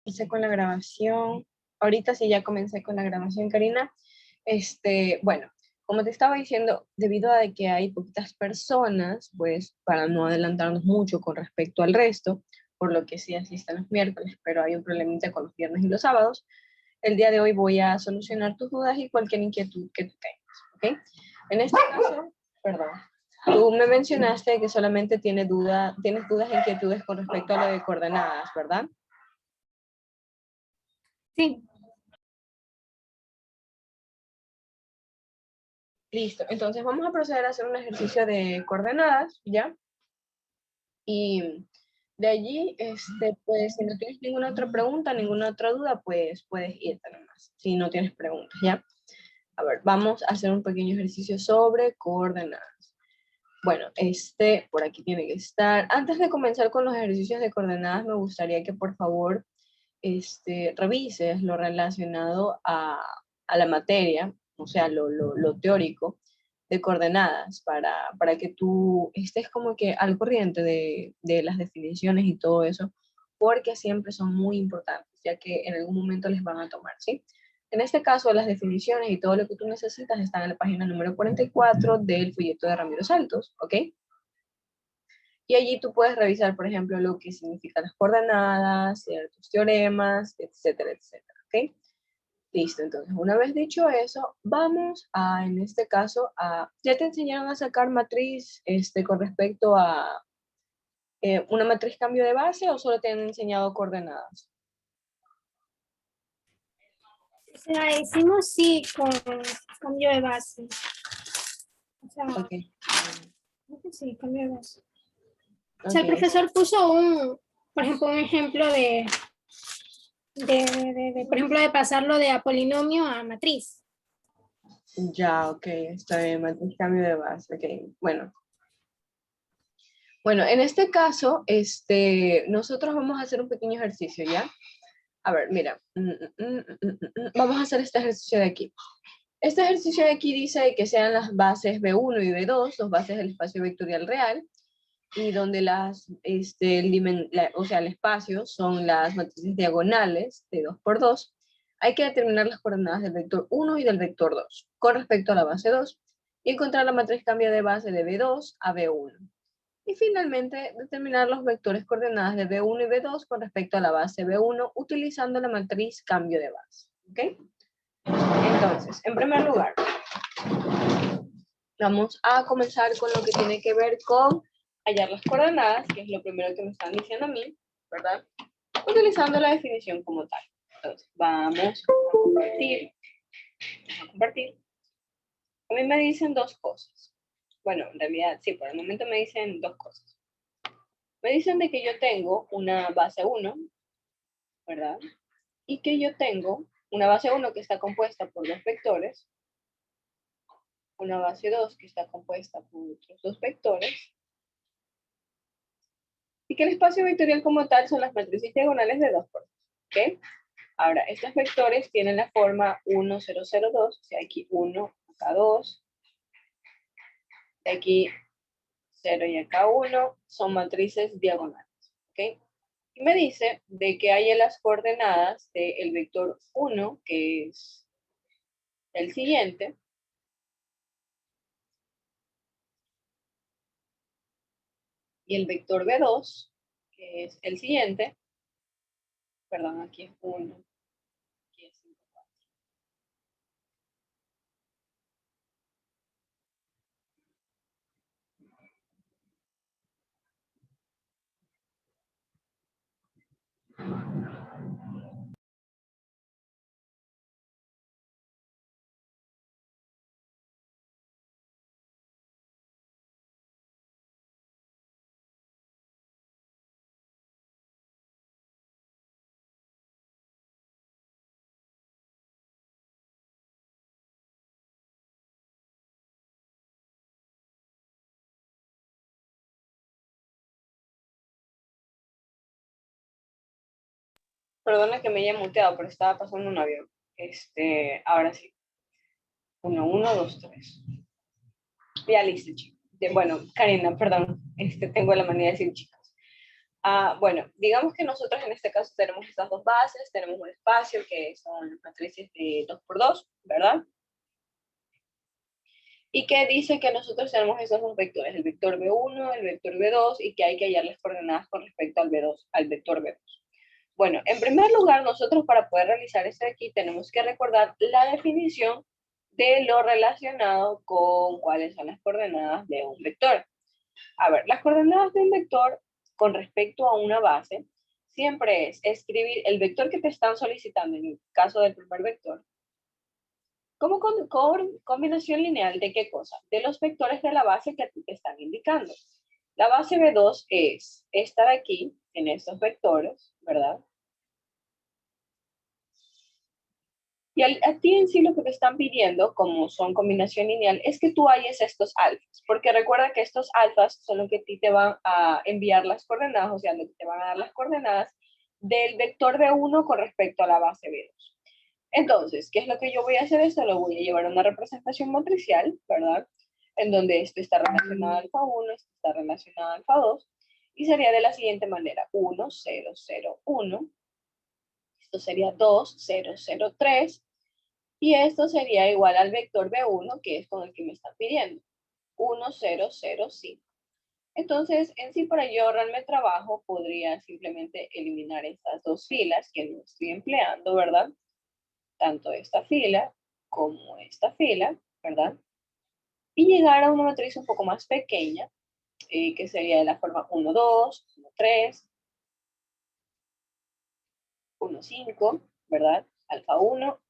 comencé con la grabación. Ahorita sí ya comencé con la grabación, Karina. Bueno, como te estaba diciendo, debido a que hay poquitas personas, pues para no adelantarnos mucho con respecto al resto, por lo que sí asisten los miércoles, pero hay un problemita con los viernes y los sábados, el día de hoy voy a solucionar tus dudas y cualquier inquietud que tú tengas, ¿ok? En este caso, perdón, tú me mencionaste que solamente tienes dudas e inquietudes con respecto a lo de coordenadas, ¿verdad? Sí. Listo, entonces vamos a proceder a hacer un ejercicio de coordenadas, ¿ya? Y de allí, pues, si no tienes ninguna otra pregunta, ninguna otra duda, pues puedes irte nomás, si no tienes preguntas, ¿ya? A ver, vamos a hacer un pequeño ejercicio sobre coordenadas. Bueno, por aquí tiene que estar. Antes de comenzar con los ejercicios de coordenadas, me gustaría que por favor, revises lo relacionado a la materia, o sea, lo teórico de coordenadas, para que tú estés como que al corriente de las definiciones y todo eso, porque siempre son muy importantes, ya que en algún momento les van a tomar, ¿sí? En este caso, las definiciones y todo lo que tú necesitas están en la página número 44 del folleto de Ramiro Saltos, ¿ok? Y allí tú puedes revisar, por ejemplo, lo que significan las coordenadas, ciertos teoremas, etcétera, etcétera, ¿ok? Listo, entonces una vez dicho eso, vamos a, en este caso, ¿ya te enseñaron a sacar matriz con respecto a una matriz cambio de base o solo te han enseñado coordenadas? O sea, hicimos sí con cambio de base. O sea, Ok. creo que sí, cambio de base. O sea, el Ok, profesor puso por ejemplo, un ejemplo por ejemplo, de pasarlo de a polinomio a matriz. ya, ok, está bien, matriz cambio de base, ok, bueno. Bueno, en este caso, nosotros vamos a hacer un pequeño ejercicio, ¿ya? A ver, mira, vamos a hacer este ejercicio de aquí. Este ejercicio de aquí dice que sean las bases B1 y B2, dos bases del espacio vectorial real, y donde o sea, el espacio son las matrices diagonales de 2 por 2. Hay que determinar las coordenadas del vector 1 y del vector 2 con respecto a la base 2 y encontrar la matriz cambio de base de B2 a B1. Y finalmente, determinar los vectores coordenadas de B1 y B2 con respecto a la base B1 utilizando la matriz cambio de base. ¿Ok? Entonces, en primer lugar, vamos a comenzar con lo que tiene que ver con hallar las coordenadas, que es lo primero que me están diciendo a mí, ¿verdad? Utilizando la definición como tal. Entonces, vamos a compartir. Vamos a compartir. A mí me dicen dos cosas. Bueno, en realidad, sí, por el momento me dicen dos cosas. Me dicen de que yo tengo una base 1, ¿verdad? Y que yo tengo una base 1 que está compuesta por dos vectores, una base 2 que está compuesta por otros dos vectores, y que el espacio vectorial como tal son las matrices diagonales de 2 por 2. ¿Ok? Ahora, estos vectores tienen la forma 1, 0, 0, 2, o sea, aquí 1, acá 2, de aquí 0 y acá 1, son matrices diagonales. ¿Ok? Y me dice de que hay en las coordenadas del vector 1, que es el siguiente, y el vector B2, que es el siguiente, perdón, aquí es 1, aquí es 5, 4. Perdona que me haya muteado, pero estaba pasando un avión. Ahora sí. 1, 1, 2, 3. Ya listo, chicos. Bueno, Karina, perdón. Tengo la manía de decir chicos. Bueno, digamos que nosotros en este caso tenemos estas dos bases, tenemos un espacio que son matrices de 2 por 2, ¿verdad? Y que dice que nosotros tenemos esos dos vectores, el vector B1, el vector B2, y que hay que hallar las coordenadas con respecto al B2, al vector B2. Bueno, en primer lugar, nosotros para poder realizar esto de aquí tenemos que recordar la definición de lo relacionado con cuáles son las coordenadas de un vector. A ver, las coordenadas de un vector con respecto a una base siempre es escribir el vector que te están solicitando, en el caso del primer vector, como combinación lineal de qué cosa? De los vectores de la base que a ti te están indicando. La base B2 es esta de aquí, en estos vectores, ¿verdad? Y a ti en sí lo que te están pidiendo, como son combinación lineal, es que tú halles estos alfas, porque recuerda que estos alfas son los que a ti te van a enviar las coordenadas, o sea, lo que te van a dar las coordenadas del vector B1 con respecto a la base B2. Entonces, ¿qué es lo que yo voy a hacer? Esto lo voy a llevar a una representación matricial, ¿verdad? En donde esto está relacionado a alfa 1, esto está relacionado a alfa 2, y sería de la siguiente manera: 1, 0, 0, 1, esto sería 2, 0, 0, 3, y esto sería igual al vector B1, que es con el que me están pidiendo, 1, 0, 0, 5. Entonces, en sí, para yo ahorrarme trabajo, podría simplemente eliminar estas dos filas que no estoy empleando, ¿verdad? Tanto esta fila como esta fila, ¿verdad? Y llegar a una matriz un poco más pequeña, que sería de la forma 1, 2, 1, 3, 1, 5, ¿verdad? Alfa 1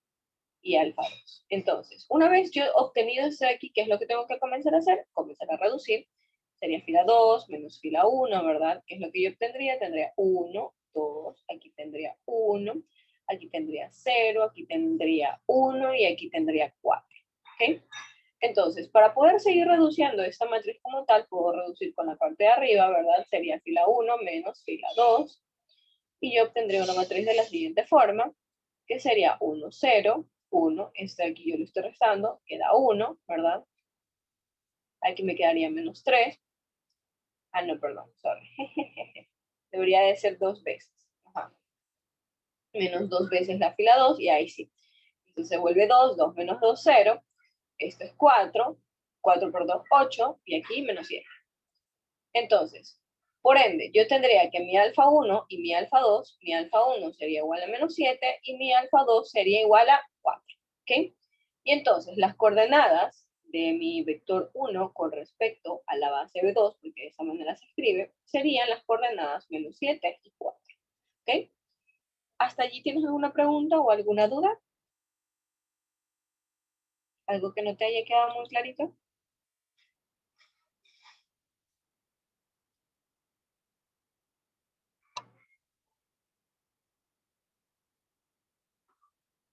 y alfa 2. Entonces, una vez yo he obtenido esto de aquí, ¿qué es lo que tengo que comenzar a hacer? Comenzar a reducir. Sería fila 2 menos fila 1, ¿verdad? ¿Qué es lo que yo obtendría? Tendría 1, 2, aquí tendría 1, aquí tendría 0, aquí tendría 1 y aquí tendría 4. ¿Ok? Entonces, para poder seguir reduciendo esta matriz como tal, puedo reducir con la parte de arriba, ¿verdad? Sería fila 1 menos fila 2, y yo obtendría una matriz de la siguiente forma, que sería 1, 0, 1, este de aquí yo lo estoy restando, queda 1, ¿verdad? Aquí me quedaría menos 3. Ah, no, perdón, sorry. Debería de ser 2 veces. Ajá. Menos 2 veces la fila 2, y ahí sí. Entonces se vuelve 2, 2 menos 2, 0. Esto es 4, 4 por 2, 8, y aquí menos 7. Entonces, por ende, yo tendría que mi alfa 1 y mi alfa 2, mi alfa 1 sería igual a menos 7 y mi alfa 2 sería igual a 4. ¿Ok? Y entonces, las coordenadas de mi vector 1 con respecto a la base B2, porque de esa manera se escribe, serían las coordenadas menos 7 y 4. ¿Ok? ¿Hasta allí tienes alguna pregunta o alguna duda? ¿Algo que no te haya quedado muy clarito?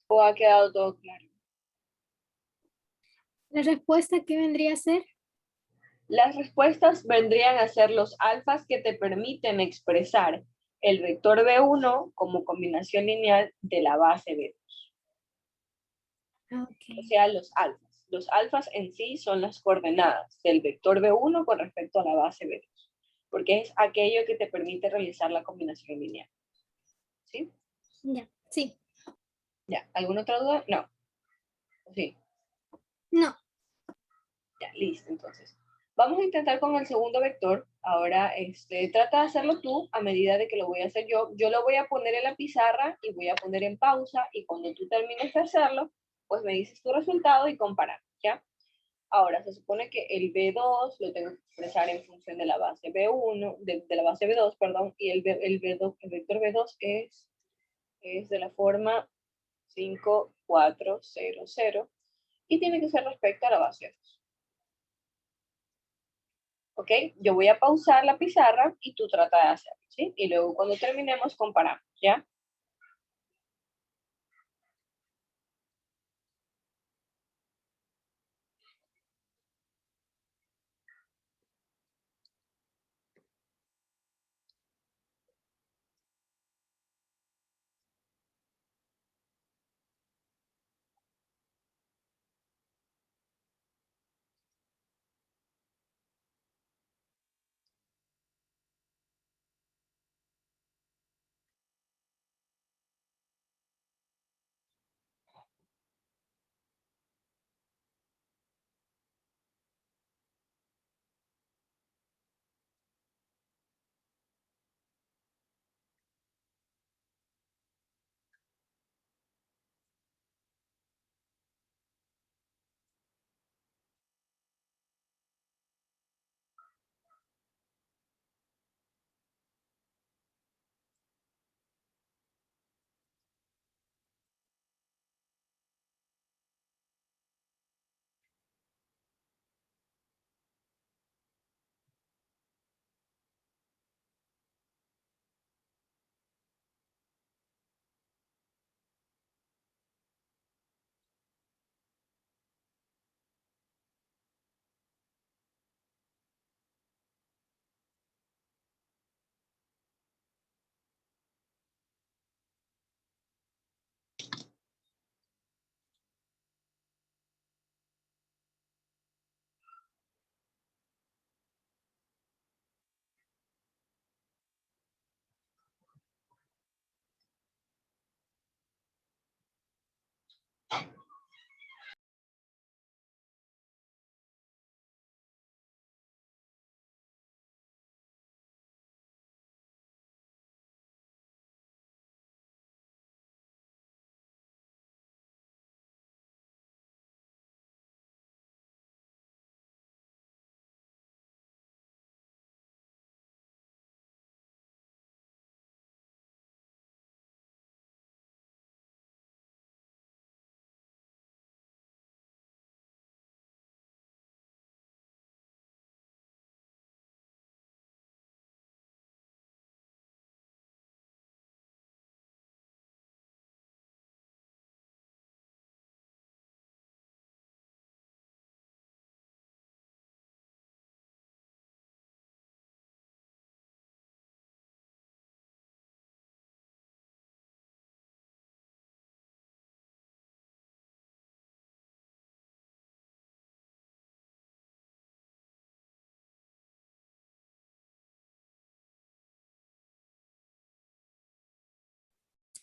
¿O ha quedado todo claro? ¿La respuesta qué vendría a ser? Las respuestas vendrían a ser los alfas que te permiten expresar el vector B1 como combinación lineal de la base B2. O Ok, sea, los alfas. Los alfas en sí son las coordenadas del vector B1 con respecto a la base B2, porque es aquello que te permite realizar la combinación lineal. ¿Sí? ya, sí. ¿Ya? ¿Alguna otra duda? No. Sí. No, Ya, listo, entonces. Vamos a intentar con el segundo vector. Ahora, trata de hacerlo tú a medida de que lo voy a hacer yo. Yo lo voy a poner en la pizarra y voy a poner en pausa, y cuando tú termines de hacerlo, pues me dices tu resultado y comparamos, ¿ya? Ahora, se supone que el B2 lo tengo que expresar en función de la base B1, de la base B2, perdón, y el B2, el vector B2 es de la forma 5, 4, 0, 0, y tiene que ser respecto a la base 2. ¿Ok? Yo voy a pausar la pizarra y tú trata de hacerlo, ¿sí? Y luego cuando terminemos comparamos, ¿ya?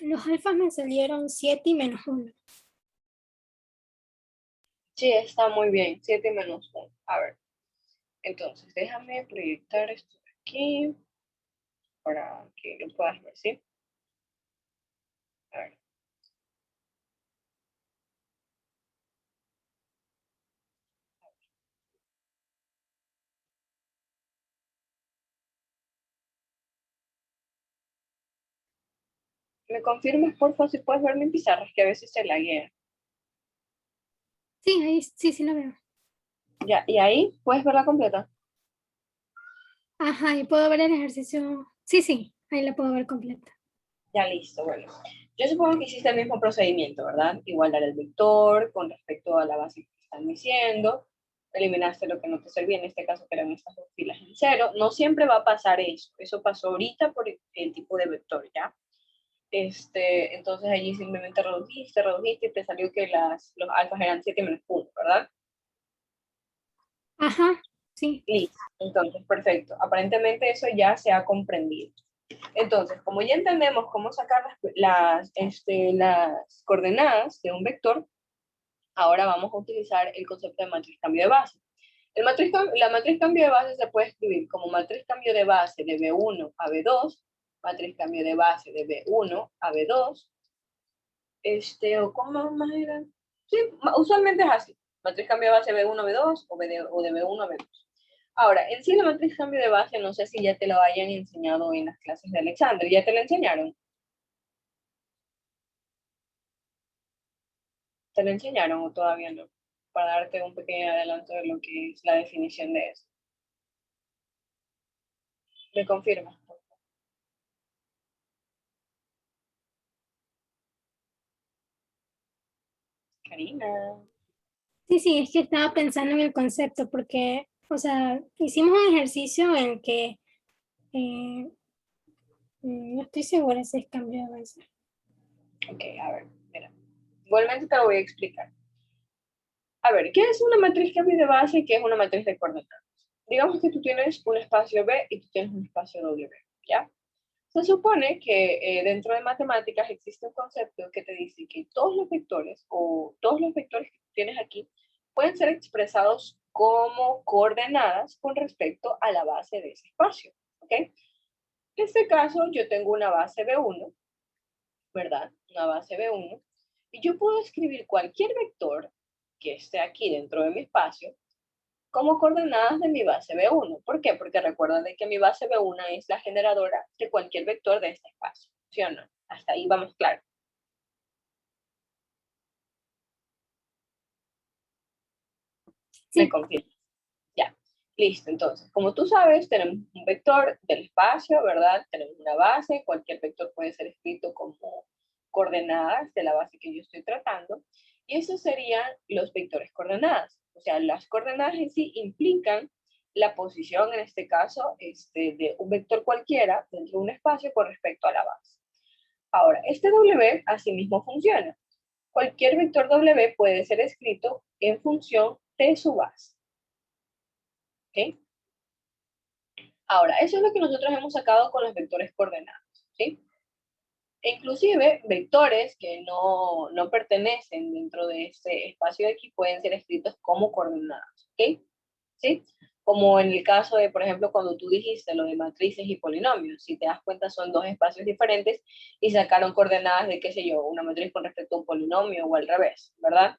Los alfas me salieron 7 y menos 1. Sí, está muy bien. 7 menos 1. A ver. Entonces, déjame proyectar esto aquí para que lo puedas ver, ¿sí? A ver. ¿Me confirmas, por favor, si puedes ver mi pizarra? Es que a veces se laguea. Sí, ahí sí lo veo. Ya, y ahí puedes verla completa. Ajá, y puedo ver el ejercicio. Sí, ahí la puedo ver completa. Ya, listo, bueno. Yo supongo que hiciste el mismo procedimiento, ¿verdad? Igual dar el vector con respecto a la base que están diciendo. Eliminaste lo que no te servía, en este caso que eran estas dos filas en cero. No siempre va a pasar eso. Eso pasó ahorita por el tipo de vector, ¿ya? Entonces allí simplemente redujiste y te salió que los alfas eran 7 menos 1, ¿verdad? Ajá, sí. Listo. Entonces, perfecto. Aparentemente eso ya se ha comprendido. Entonces, como ya entendemos cómo sacar las coordenadas de un vector, ahora vamos a utilizar el concepto de matriz cambio de base. La matriz cambio de base se puede escribir como matriz cambio de base de B1 a B2, matriz cambio de base de B1 a B2, o cómo más era. Sí, usualmente es así. Matriz cambio de base B1 a B2 o de B1 a B2. Ahora, en sí la matriz cambio de base, no sé si ya te lo hayan enseñado en las clases de Alexander. ¿Ya te lo enseñaron? ¿Te lo enseñaron o todavía no? Para darte un pequeño adelanto de lo que es la definición de eso. ¿Me confirmas? Karina. Sí, es que estaba pensando en el concepto porque, o sea, hicimos un ejercicio en que eh, no estoy segura si es cambio de base. Ok, a ver, mira. Igualmente te lo voy a explicar. A ver, ¿qué es una matriz cambio de base y qué es una matriz de coordenadas? Digamos que tú tienes un espacio B y tú tienes un espacio W, ¿ya? Se supone que dentro de matemáticas existe un concepto que te dice que todos los vectores o todos los vectores que tienes aquí pueden ser expresados como coordenadas con respecto a la base de ese espacio, ¿ok? En este caso yo tengo una base B1, ¿verdad? Una base B1, y yo puedo escribir cualquier vector que esté aquí dentro de mi espacio como coordenadas de mi base B1. ¿Por qué? Porque recuerda de que mi base B1 es la generadora de cualquier vector de este espacio. ¿Sí o no? Hasta ahí vamos claro. Me Sí, confirmo. Ya. Listo. Entonces, como tú sabes, tenemos un vector del espacio, ¿verdad? Tenemos una base. Cualquier vector puede ser escrito como coordenadas de la base que yo estoy tratando. Y esos serían los vectores coordenadas. O sea, las coordenadas en sí implican la posición, en este caso, de un vector cualquiera dentro de un espacio con respecto a la base. Ahora, este W asimismo funciona. Cualquier vector W puede ser escrito en función de su base. ¿Ok? Ahora, eso es lo que nosotros hemos sacado con los vectores coordenados. ¿Sí? E inclusive vectores que no pertenecen dentro de este espacio de aquí pueden ser escritos como coordenadas, ¿ok? ¿Sí? Como en el caso de, por ejemplo, cuando tú dijiste lo de matrices y polinomios, si te das cuenta son dos espacios diferentes y sacaron coordenadas de, qué sé yo, una matriz con respecto a un polinomio o al revés, ¿verdad?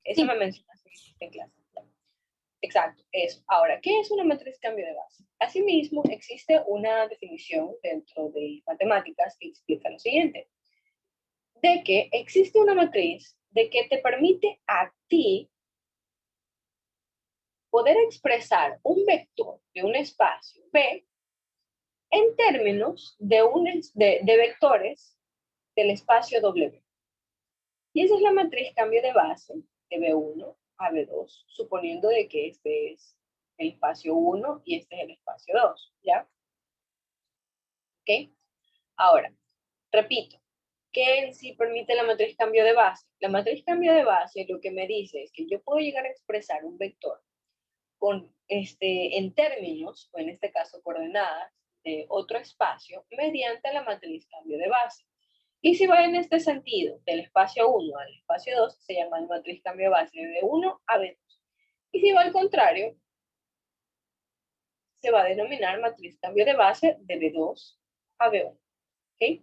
Eso Sí. me mencionaste en clase. Exacto, eso. Ahora, ¿qué es una matriz cambio de base? Asimismo, existe una definición dentro de matemáticas que explica lo siguiente, de que existe una matriz de que te permite a ti poder expresar un vector de un espacio B en términos de vectores del espacio W. Y esa es la matriz cambio de base de B1 a B2, suponiendo de que este es el espacio 1 y este es el espacio 2, ¿ya? ¿Ok? Ahora, repito, ¿qué en sí permite la matriz cambio de base? La matriz cambio de base lo que me dice es que yo puedo llegar a expresar un vector con en términos, o en este caso coordenadas, de otro espacio mediante la matriz cambio de base. Y si va en este sentido, del espacio 1 al espacio 2, se llama la matriz cambio de base de B1 a B2. Y si va al contrario, se va a denominar matriz cambio de base de B2 a B1. ¿Ok?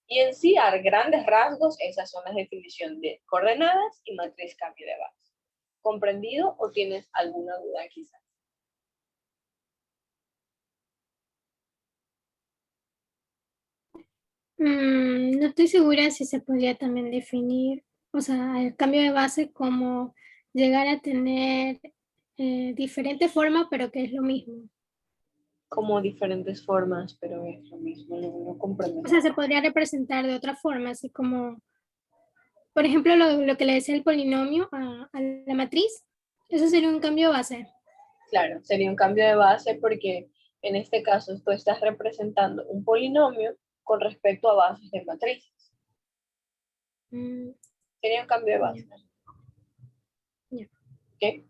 Y en sí, a grandes rasgos, esas son las definiciones de coordenadas y matriz cambio de base. ¿Comprendido o tienes alguna duda quizás? No estoy segura si se podría también definir, o sea, el cambio de base como llegar a tener diferentes formas, pero que es lo mismo. Como diferentes formas, pero es lo mismo, no comprendo. O sea, se podría representar de otra forma, así como, por ejemplo, lo que le decía el polinomio a la matriz, eso sería un cambio de base. Claro, sería un cambio de base porque en este caso tú estás representando un polinomio con respecto a bases de matrices. Mm, Sería un cambio de base. ya. ¿Ok?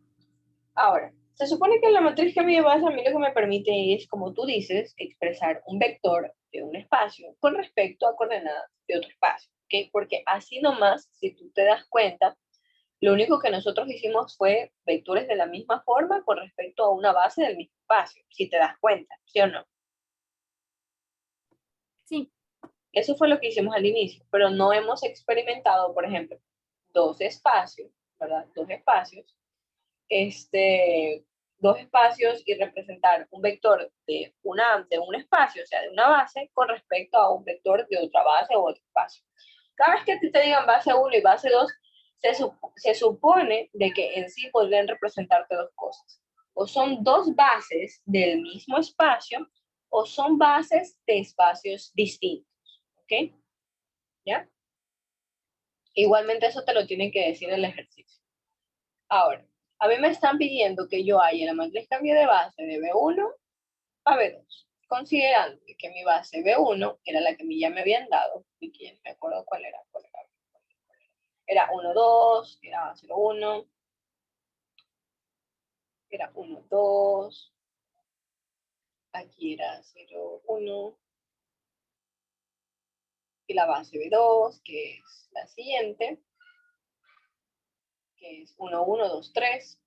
Ahora, se supone que la matriz cambio de base a mí lo que me permite es, como tú dices, expresar un vector de un espacio con respecto a coordenadas de otro espacio. ¿Ok? Porque así nomás, si tú te das cuenta, lo único que nosotros hicimos fue vectores de la misma forma con respecto a una base del mismo espacio, si te das cuenta, ¿sí o no? Sí. Eso fue lo que hicimos al inicio, pero no hemos experimentado, por ejemplo, dos espacios, ¿verdad? Este, dos espacios y representar un vector de un espacio, o sea, de una base, con respecto a un vector de otra base o otro espacio. Cada vez que te digan base 1 y base 2, se supone de que en sí podrían representarte dos cosas. O son dos bases del mismo espacio, o son bases de espacios distintos. ¿Ok? ¿Ya? Igualmente eso te lo tienen que decir en el ejercicio. Ahora, a mí me están pidiendo que yo haya la matriz cambio de base de B1 a B2, considerando que mi base B1 era la que ya me habían dado, y que me acuerdo cuál era. Era 1, 2, era 0, 1, era 1, 2, aquí era 0, 1, y la base B2, que es la siguiente, que es 1, 1, 2, 3.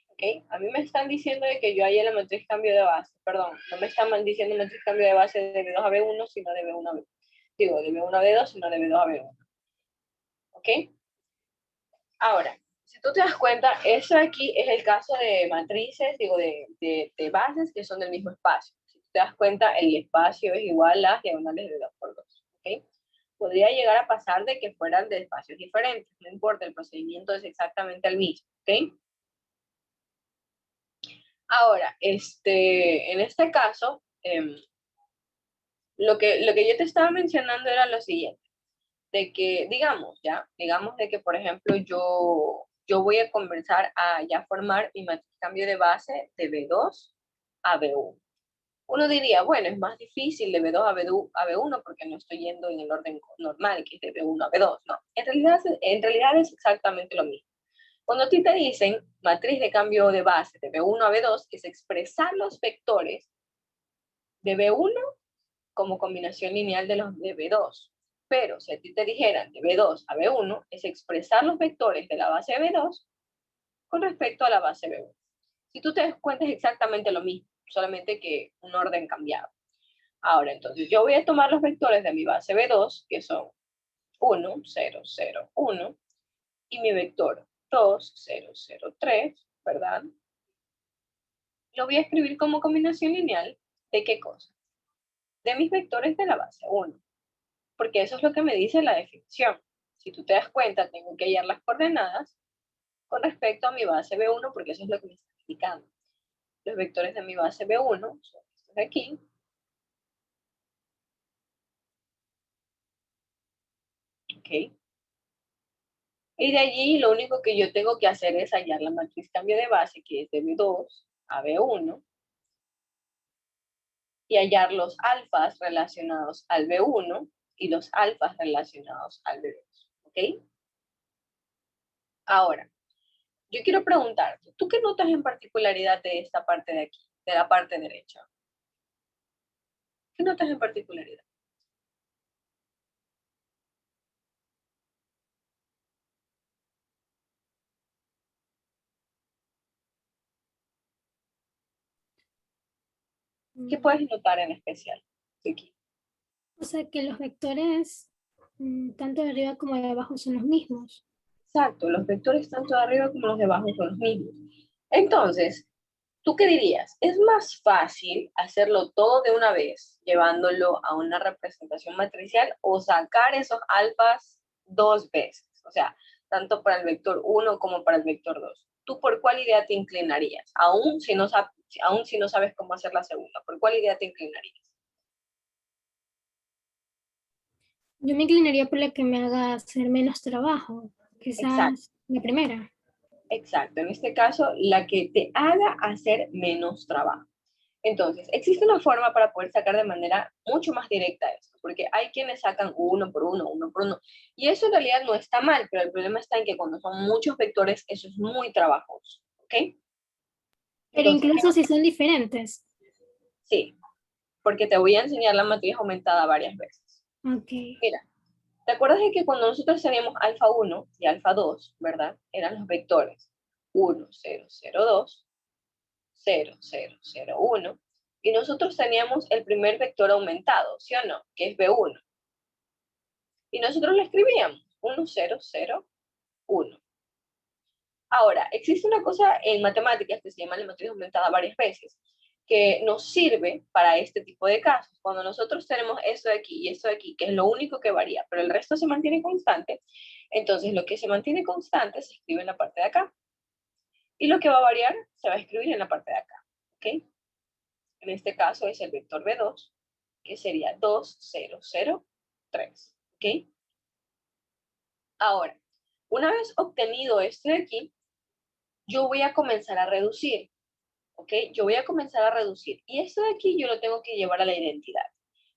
¿Okay? A mí me están diciendo de que yo haya la matriz cambio de base, perdón, no me están diciendo matriz cambio de base de B2 a B1, sino de B1 a B2. Digo, de B1 a B2, sino de B2 a B1. ¿Ok? Ahora, si tú te das cuenta, eso aquí es el caso de matrices, digo, de bases que son del mismo espacio. Si tú te das cuenta, el espacio es igual a las diagonales de 2 por 2. ¿Ok? Podría llegar a pasar de que fueran de espacios diferentes, no importa, el procedimiento es exactamente el mismo. ¿Ok? Ahora, en este caso, lo que yo te estaba mencionando era lo siguiente, de que, digamos de que, por ejemplo, yo voy a comenzar a ya formar mi cambio de base de B2 a B1. Uno diría, bueno, es más difícil de B2 a B1 porque no estoy yendo en el orden normal, que es de B1 a B2. No, en realidad es exactamente lo mismo. Cuando a ti te dicen matriz de cambio de base de B1 a B2, es expresar los vectores de B1 como combinación lineal de los de B2. Pero si a ti te dijeran de B2 a B1, es expresar los vectores de la base B2 con respecto a la base B1. Si tú te das cuenta es exactamente lo mismo, solamente que un orden cambiado. Ahora, entonces, yo voy a tomar los vectores de mi base B2, que son 1, 0, 0, 1, y mi vector 2, 0, 0, 3, ¿verdad? Lo voy a escribir como combinación lineal de qué cosa? De mis vectores de la base 1, porque eso es lo que me dice la definición. Si tú te das cuenta, tengo que hallar las coordenadas con respecto a mi base B1, porque eso es lo que me está indicando. Los vectores de mi base B1 son estos de aquí. ¿Ok? Y de allí lo único que yo tengo que hacer es hallar la matriz cambio de base, que es de B2 a B1, y hallar los alfas relacionados al B1 y los alfas relacionados al B2. ¿Ok? Ahora, yo quiero preguntarte, ¿tú qué notas en particularidad de esta parte de aquí, de la parte derecha? ¿Qué notas en particularidad? ¿Qué puedes notar en especial de aquí? O sea que los vectores, tanto de arriba como de abajo, son los mismos. Exacto, los vectores tanto de arriba como los de abajo son los mismos. Entonces, ¿tú qué dirías? ¿Es más fácil hacerlo todo de una vez, llevándolo a una representación matricial, o sacar esos alfas dos veces? O sea, tanto para el vector 1 como para el vector 2. ¿Tú por cuál idea te inclinarías? Aún si no sabes cómo hacer la segunda, ¿por cuál idea te inclinarías? Yo me inclinaría por la que me haga hacer menos trabajo, Exacto. quizás la primera. Exacto, en este caso, la que te haga hacer menos trabajo. Entonces, existe una forma para poder sacar de manera mucho más directa esto, porque hay quienes sacan uno por uno, y eso en realidad no está mal, pero el problema está en que cuando son muchos vectores, eso es muy trabajoso, ¿ok? Pero Entonces, incluso si son diferentes. sí, porque te voy a enseñar la matriz aumentada varias veces. Ok. Mira, ¿te acuerdas de que cuando nosotros teníamos alfa 1 y alfa 2, ¿verdad? Eran los vectores 1, 0, 0, 2, 0, 0, 0, 1, y nosotros teníamos el primer vector aumentado, ¿sí o no? Que es B1. Y nosotros lo escribíamos 1, 0, 0, 1. Ahora, existe una cosa en matemáticas que se llama la matriz aumentada varias veces, que nos sirve para este tipo de casos. Cuando nosotros tenemos esto de aquí y esto de aquí, que es lo único que varía, pero el resto se mantiene constante, entonces lo que se mantiene constante se escribe en la parte de acá. Y lo que va a variar se va a escribir en la parte de acá. ¿Ok? En este caso es el vector B2, que sería 2, 0, 0, 3. ¿Ok? Ahora, una vez obtenido esto de aquí, yo voy a comenzar a reducir. ¿Ok? Yo voy a comenzar a reducir. Y esto de aquí yo lo tengo que llevar a la identidad.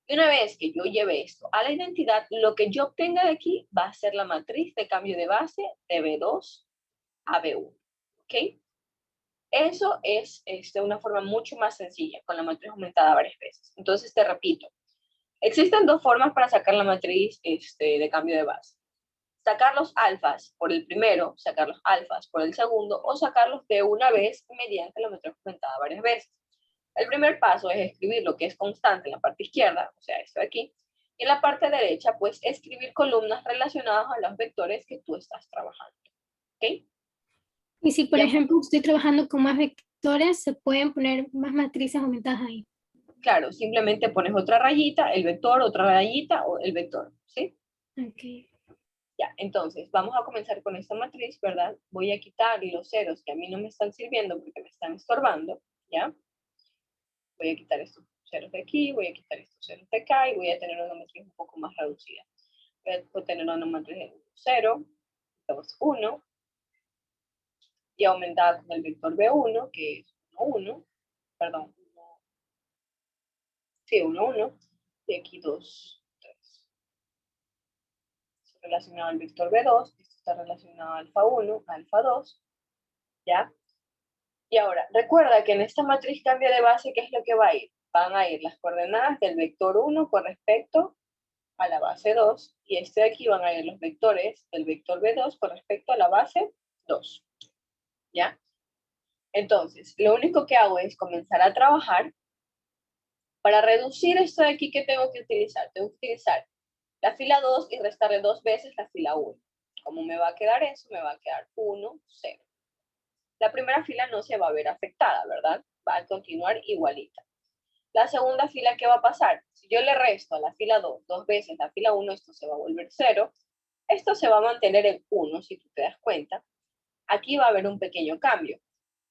Y una vez que yo lleve esto a la identidad, lo que yo obtenga de aquí va a ser la matriz de cambio de base de B2 a B1. ¿Ok? Eso es una forma mucho más sencilla, con la matriz aumentada varias veces. Entonces, te repito, existen dos formas para sacar la matriz de cambio de base. Sacar los alfas por el primero, sacar los alfas por el segundo, o sacarlos de una vez mediante la matriz aumentada varias veces. El primer paso es escribir lo que es constante en la parte izquierda, o sea, esto de aquí, y en la parte derecha, pues, escribir columnas relacionadas a los vectores que tú estás trabajando. ¿Ok? Y si, por Ya, ejemplo, estoy trabajando con más vectores, se pueden poner más matrices aumentadas ahí. claro, simplemente pones otra rayita, el vector, otra rayita, o el vector, ¿sí? Ok. Ya, entonces vamos a comenzar con esta matriz, ¿verdad? Voy a quitar los ceros que a mí no me están sirviendo porque me están estorbando, ¿ya? Voy a quitar estos ceros de aquí, voy a quitar estos ceros de acá y voy a tener una matriz un poco más reducida. Voy a tener una matriz de 0, 2, 1, y aumentada con el vector B1, que es 1, 1, perdón, 1, sí, 1, 1, y aquí 2, 3. Relacionado al vector B2, esto está relacionado a alfa 1, alfa 2, ¿ya? Y ahora, recuerda que en esta matriz cambio de base, ¿qué es lo que va a ir? Van a ir las coordenadas del vector 1 con respecto a la base 2, y de aquí van a ir los vectores del vector B2 con respecto a la base 2, ¿ya? Entonces, lo único que hago es comenzar a trabajar para reducir esto de aquí que tengo que utilizar. Tengo que utilizar la fila 2 y restarle 2 veces la fila 1. ¿Cómo me va a quedar eso? Me va a quedar 1, 0. La primera fila no se va a ver afectada, ¿verdad? Va a continuar igualita. La segunda fila, ¿qué va a pasar? Si yo le resto a la fila 2 2 veces la fila 1, esto se va a volver 0. Esto se va a mantener en 1, si tú te das cuenta. Aquí va a haber un pequeño cambio.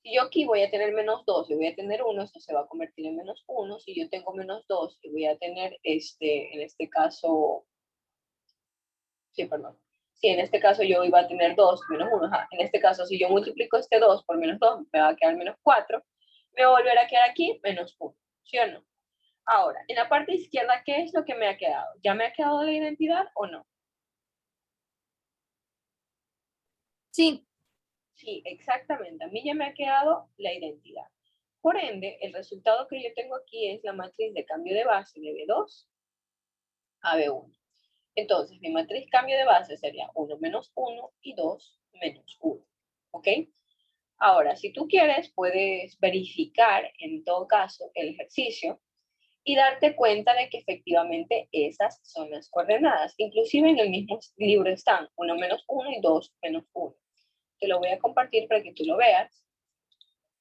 Si yo aquí voy a tener menos 2 y voy a tener 1, esto se va a convertir en menos 1. Si yo tengo menos 2 y voy a tener, en este caso, sí, perdón. Si en este caso yo iba a tener 2 menos 1, en este caso si yo multiplico este 2 por menos 2, me va a quedar menos 4, me va a volver a quedar aquí menos 1, ¿sí o no? Ahora, en la parte izquierda, ¿qué es lo que me ha quedado? ¿Ya me ha quedado la identidad o no? Sí. Sí, exactamente. A mí ya me ha quedado la identidad. Por ende, el resultado que yo tengo aquí es la matriz de cambio de base de B2 a B1. Entonces, mi matriz cambio de base sería 1 menos 1 y 2 menos 1. ¿Ok? Ahora, si tú quieres, puedes verificar en todo caso el ejercicio y darte cuenta de que efectivamente esas son las coordenadas. Inclusive en el mismo libro están 1 menos 1 y 2 menos 1. Te lo voy a compartir para que tú lo veas.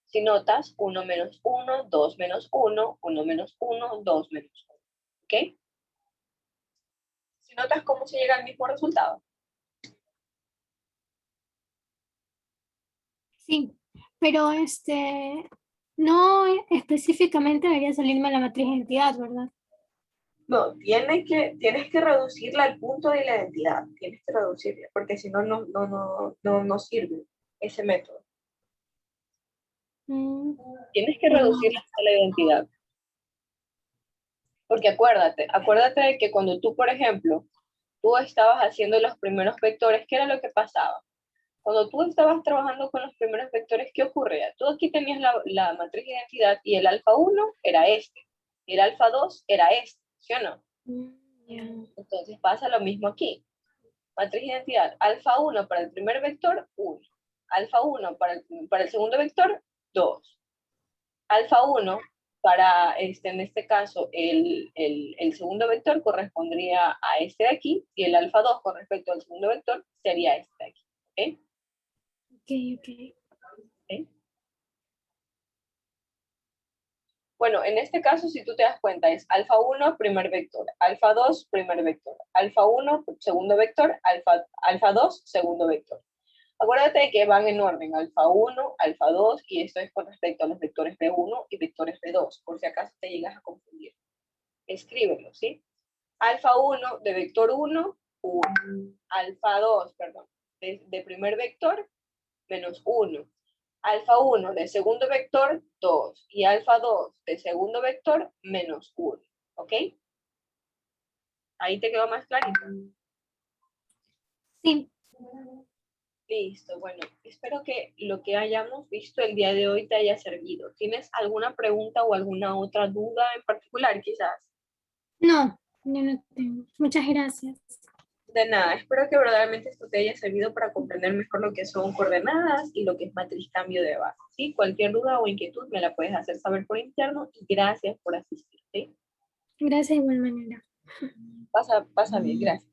Si notas, 1 menos 1, 2 menos 1, 1 menos 1, 2 menos 1. ¿Ok? Si notas cómo se llega al mismo resultado. Sí, pero no específicamente debería salirme la matriz de identidad, ¿verdad? No, tienes que reducirla al punto de la identidad. Tienes que reducirla, porque si no, no sirve ese método. Tienes que reducirla hasta la identidad. Porque acuérdate de que cuando tú, por ejemplo, tú estabas haciendo los primeros vectores, ¿qué era lo que pasaba? Cuando tú estabas trabajando con los primeros vectores, ¿qué ocurría? Tú aquí tenías la matriz de identidad y el alfa 1 era este, y el alfa 2 era este, ¿sí o no? Entonces pasa lo mismo aquí. Matriz de identidad, alfa 1 para el primer vector, 1. Alfa 1 para el segundo vector, 2. Alfa 1 para, en este caso, el segundo vector correspondría a este de aquí, y el alfa 2 con respecto al segundo vector sería este de aquí. ¿Ok? Ok. ¿Ok? Bueno, en este caso, si tú te das cuenta, es alfa 1, primer vector, alfa 2, primer vector, alfa 1, segundo vector, alfa 2, segundo vector. Acuérdate de que van en orden, alfa 1, alfa 2, y esto es con respecto a los vectores B1 y vectores B2, por si acaso te llegas a confundir. Escríbelo, ¿sí? Alfa 1 de vector 1, 1. Alfa 2, perdón, de primer vector, menos 1. Alfa 1 de segundo vector, 2. Y alfa 2 de segundo vector, menos 1. ¿Ok? Ahí te quedó más clarito. Sí. Listo, bueno, espero que lo que hayamos visto el día de hoy te haya servido. ¿Tienes alguna pregunta o alguna otra duda en particular, quizás? No, yo no tengo. Muchas gracias. De nada, espero que verdaderamente esto te haya servido para comprender mejor lo que son coordenadas y lo que es matriz cambio de base. ¿Sí? Cualquier duda o inquietud me la puedes hacer saber por interno y gracias por asistir. ¿Sí? Gracias de igual manera. Pasa bien, gracias.